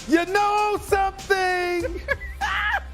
You know something?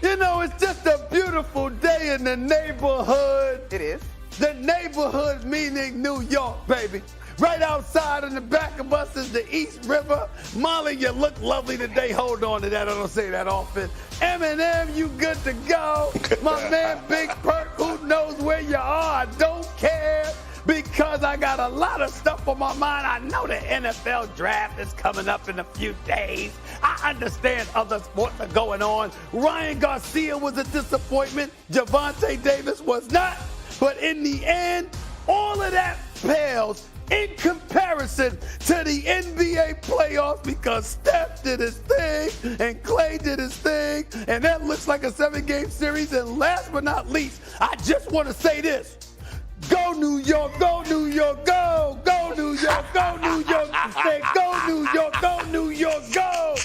You know, it's just a beautiful day in the neighborhood. It is. The neighborhood meaning New York, baby. Right outside in the back of us is the East River. Molly, you look lovely today. Hold on to that. I don't say that often. Eminem, you good to go. My man Big Perk, who knows where you are? I don't care because I got a lot of stuff on my mind. I know the NFL draft is coming up in a few days. I understand other sports are going on. Ryan Garcia was a disappointment. Javonte Davis was not. But in the end, all of that pales in comparison to the NBA playoffs because Steph did his thing and Clay did his thing, and that looks like a 7-game series. And last but not least, I just want to say this. Go New York, go New York, go! Go New York, go New York! Say go New York, go New York, go!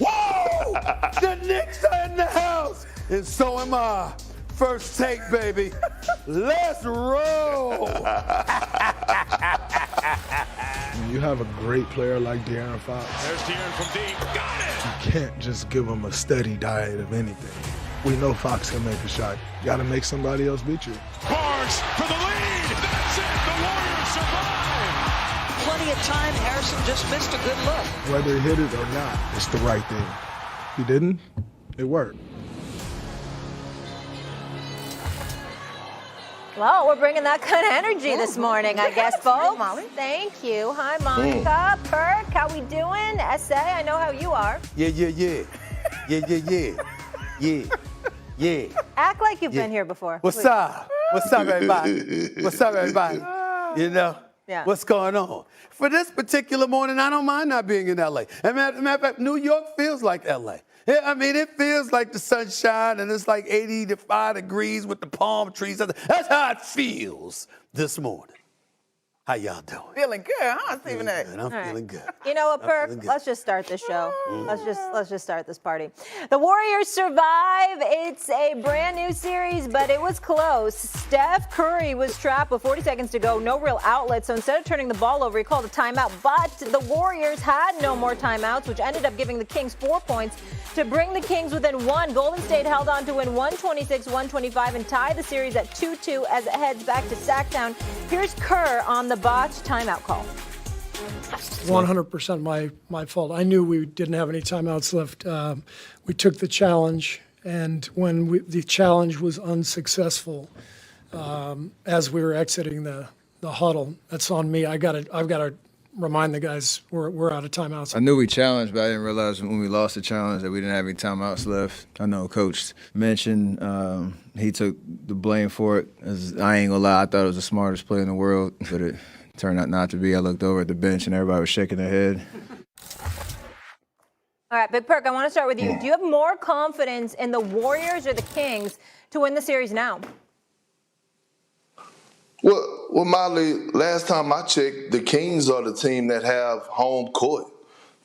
Whoa! The Knicks are in the house, and so am I. First take, baby. Let's roll. When you have a great player like De'Aaron Fox, there's De'Aaron from deep. Got it! You can't just give him a steady diet of anything. We know Fox can make a shot. You got to make somebody else beat you. Barnes for the lead. That's it. The Warriors survive. Plenty of time. Harrison just missed a good look. Whether he hit it or not, it's the right thing. He didn't, it worked. Well, we're bringing that kind of energy this morning, I guess, folks. Molly. Thank you. Hi, Monica. Perk, how we doing? SA, I know how you are. Yeah. Act like you've been here before. What's up? What's up, everybody? What's up, everybody? You know? Yeah. What's going on? For this particular morning, I don't mind not being in L.A. As a matter of fact, New York feels like L.A. Yeah, I mean, it feels like the sunshine and it's like 85 degrees with the palm trees. That's how it feels this morning. How y'all doing? Feeling good, huh, Stephen A? Good. I'm feeling good. You know what, Perk? Let's just start the show. Let's just start this party. The Warriors survive. It's a brand new series, but it was close. Steph Curry was trapped with 40 seconds to go, no real outlet. So instead of turning the ball over, he called a timeout. But the Warriors had no more timeouts, which ended up giving the Kings 4 points to bring the Kings within one. Golden State held on to win 126-125 and tie the series at 2-2 as it heads back to Sacktown. Here's Kerr on the botched timeout call. 100% my fault. I knew we didn't have any timeouts left. We took the challenge, and when the challenge was unsuccessful, as we were exiting the huddle, that's on me. I've got to remind the guys we're out of timeouts. I knew we challenged, but I didn't realize when we lost the challenge that we didn't have any timeouts left. I know Coach mentioned he took the blame for it. I ain't gonna lie, I thought it was the smartest play in the world, but it turned out not to be. I looked over at the bench and everybody was shaking their head. All right, Big Perk, I want to start with you. Do you have more confidence in the Warriors or the Kings to win the series now? Well, Molly, last time I checked, the Kings are the team that have home court.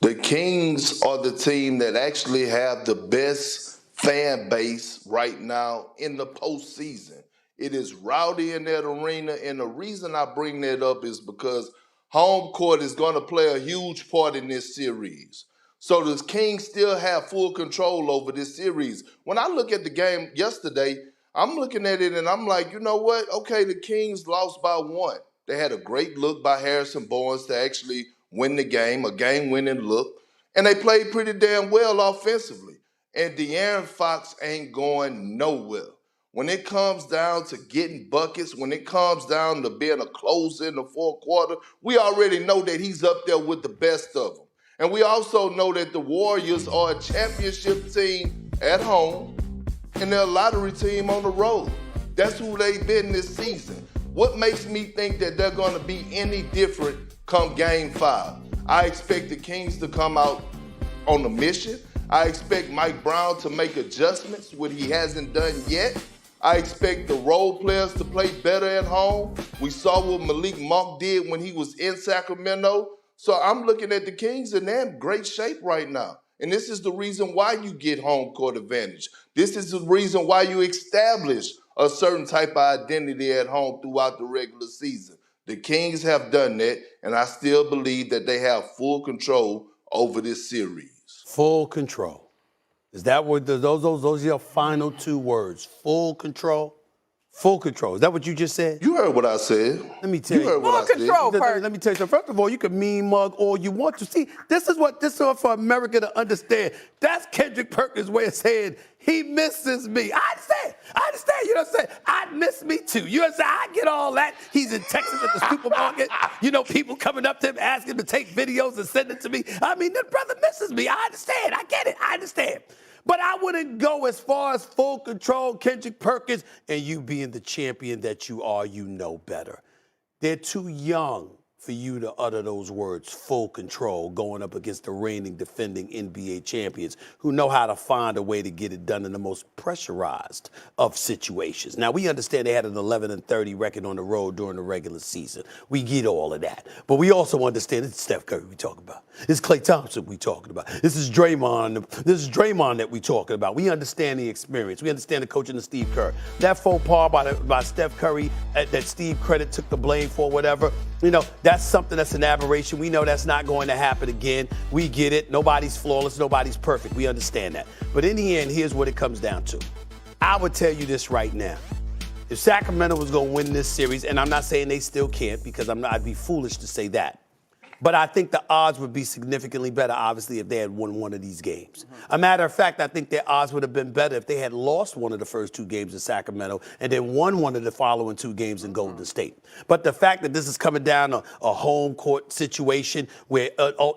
The Kings are the team that actually have the best fan base right now in the postseason. It is rowdy in that arena, and the reason I bring that up is because home court is going to play a huge part in this series. So the Kings still have full control over this series. When I look at the game yesterday, I'm looking at it and I'm like, you know what? Okay, the Kings lost by 1. They had a great look by Harrison Barnes to actually win the game, a game-winning look. And they played pretty damn well offensively. And De'Aaron Fox ain't going nowhere. When it comes down to getting buckets, when it comes down to being a closer in the fourth quarter, we already know that he's up there with the best of them. And we also know that the Warriors are a championship team at home, and they're a lottery team on the road. That's who they've been this season. What makes me think that they're going to be any different come Game 5? I expect the Kings to come out on a mission. I expect Mike Brown to make adjustments, what he hasn't done yet. I expect the role players to play better at home. We saw what Malik Monk did when he was in Sacramento. So I'm looking at the Kings, and they're in great shape right now. And this is the reason why you get home court advantage. This is the reason why you establish a certain type of identity at home throughout the regular season. The Kings have done that, and I still believe that they have full control over this series. Full control. Is that what those are your final 2 words? Full control? Full control. Is that what you just said? You heard what I said. Let me tell you. You heard what I control, said. Perk. Let me tell you something. First of all, you can mean mug all you want to. See, this is for America to understand. That's Kendrick Perkins' way of saying he misses me. I understand. You know what I'm saying? I miss me too. You know what I'm saying? I get all that. He's in Texas at the supermarket. You know, people coming up to him asking him to take videos and send it to me. I mean, that brother misses me. I understand. I get it. I understand. But I wouldn't go as far as full control, Kendrick Perkins, and you being the champion that you are, you know better. They're too young for you to utter those words, full control, going up against the reigning, defending NBA champions who know how to find a way to get it done in the most pressurized of situations. Now, we understand they had an 11-30 record on the road during the regular season. We get all of that. But we also understand it's Steph Curry we talking about. It's Klay Thompson we talking about. This is Draymond. This is Draymond that we talking about. We understand the experience. We understand the coaching of Steve Kerr. That faux pas by Steph Curry that Steve Credit took the blame for, whatever, you know, that's something that's an aberration. We know that's not going to happen again. We get it. Nobody's flawless. Nobody's perfect. We understand that. But in the end, here's what it comes down to. I would tell you this right now. If Sacramento was going to win this series, and I'm not saying they still can't because I'd be foolish to say that. But I think the odds would be significantly better, obviously, if they had won one of these games. A matter of fact, I think their odds would have been better if they had lost one of the first 2 games in Sacramento and then won one of the following 2 games in Golden State. But the fact that this is coming down a home court situation where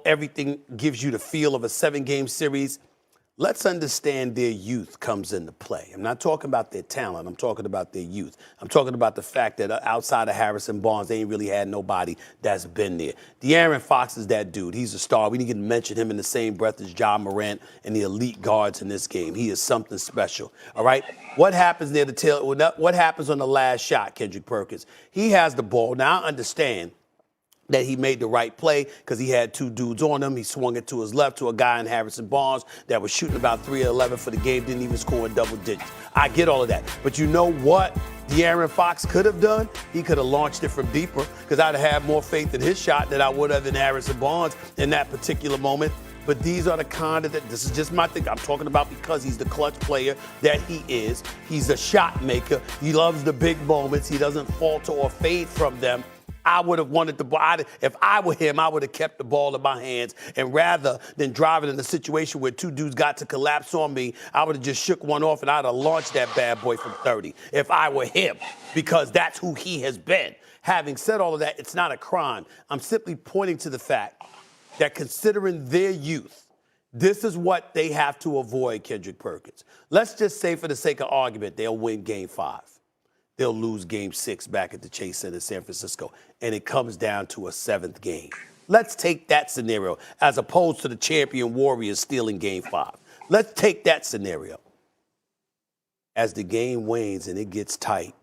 everything gives you the feel of a 7-game series, let's understand their youth comes into play. I'm not talking about their talent. I'm talking about their youth. I'm talking about the fact that outside of Harrison Barnes, they ain't really had nobody that's been there. De'Aaron Fox is that dude. He's a star. We didn't mention him in the same breath as Ja Morant and the elite guards in this game. He is something special, all right? What happens near the tail? What happens on the last shot, Kendrick Perkins? He has the ball. Now, I understand that he made the right play because he had 2 dudes on him. He swung it to his left to a guy in Harrison Barnes that was shooting about 3 of 11 for the game, didn't even score in double digits. I get all of that. But you know what De'Aaron Fox could have done? He could have launched it from deeper because I'd have had more faith in his shot than I would have in Harrison Barnes in that particular moment. But these are the kind of, this is just my thing. I'm talking about because he's the clutch player that he is. He's a shot maker. He loves the big moments. He doesn't falter or fade from them. I would have wanted the ball. If I were him, I would have kept the ball in my hands. And rather than driving in a situation where 2 dudes got to collapse on me, I would have just shook one off and I'd have launched that bad boy from 30 if I were him, because that's who he has been. Having said all of that, it's not a crime. I'm simply pointing to the fact that considering their youth, this is what they have to avoid, Kendrick Perkins. Let's just say for the sake of argument, they'll win Game 5. They'll lose Game 6 back at the Chase Center in San Francisco, and it comes down to a 7th game. Let's take that scenario as opposed to the champion Warriors stealing Game 5. Let's take that scenario. As the game wanes and it gets tight,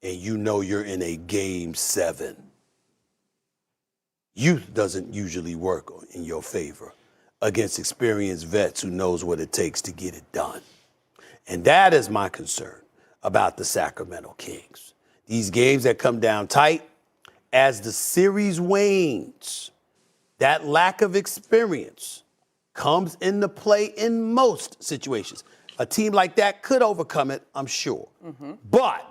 and you know you're in a Game 7, youth doesn't usually work in your favor against experienced vets who knows what it takes to get it done. And that is my concern about the Sacramento Kings. These games that come down tight, as the series wanes, that lack of experience comes into play in most situations. A team like that could overcome it, I'm sure. But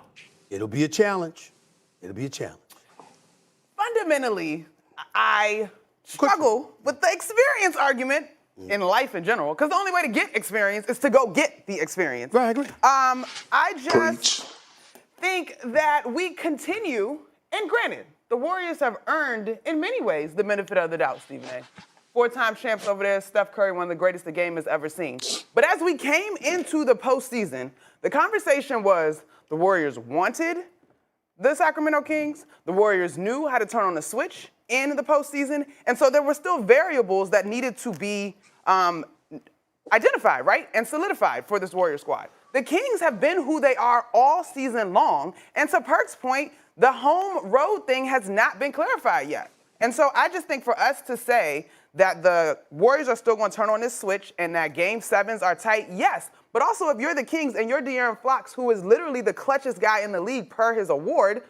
it'll be a challenge. It'll be a challenge. Fundamentally, I struggle with the experience argument in life in general, because the only way to get experience is to go get the experience. Right, I agree. I just Preach. think that we continue, and granted, the Warriors have earned, in many ways, the benefit of the doubt, Stephen A. 4-time champs over there, Steph Curry, one of the greatest the game has ever seen. But as we came into the postseason, the conversation was the Warriors wanted the Sacramento Kings. The Warriors knew how to turn on the switch in the postseason. And so there were still variables that needed to be identified, right, and solidified for this Warrior squad. The Kings have been who they are all season long. And to Perk's point, the home road thing has not been clarified yet. And so I just think for us to say that the Warriors are still going to turn on this switch and that Game 7s are tight, yes. But also if you're the Kings and you're De'Aaron Fox, who is literally the clutchest guy in the league per his award,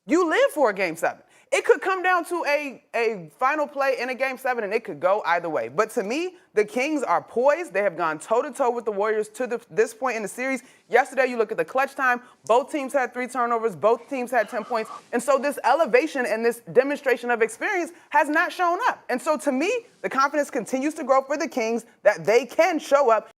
you live for a Game 7. It could come down to a final play in a Game 7, and it could go either way. But to me, the Kings are poised. They have gone toe-to-toe with the Warriors to this point in the series. Yesterday, you look at the clutch time. Both teams had 3 turnovers. Both teams had 10 points. And so this elevation and this demonstration of experience has not shown up. And so to me, the confidence continues to grow for the Kings that they can show up.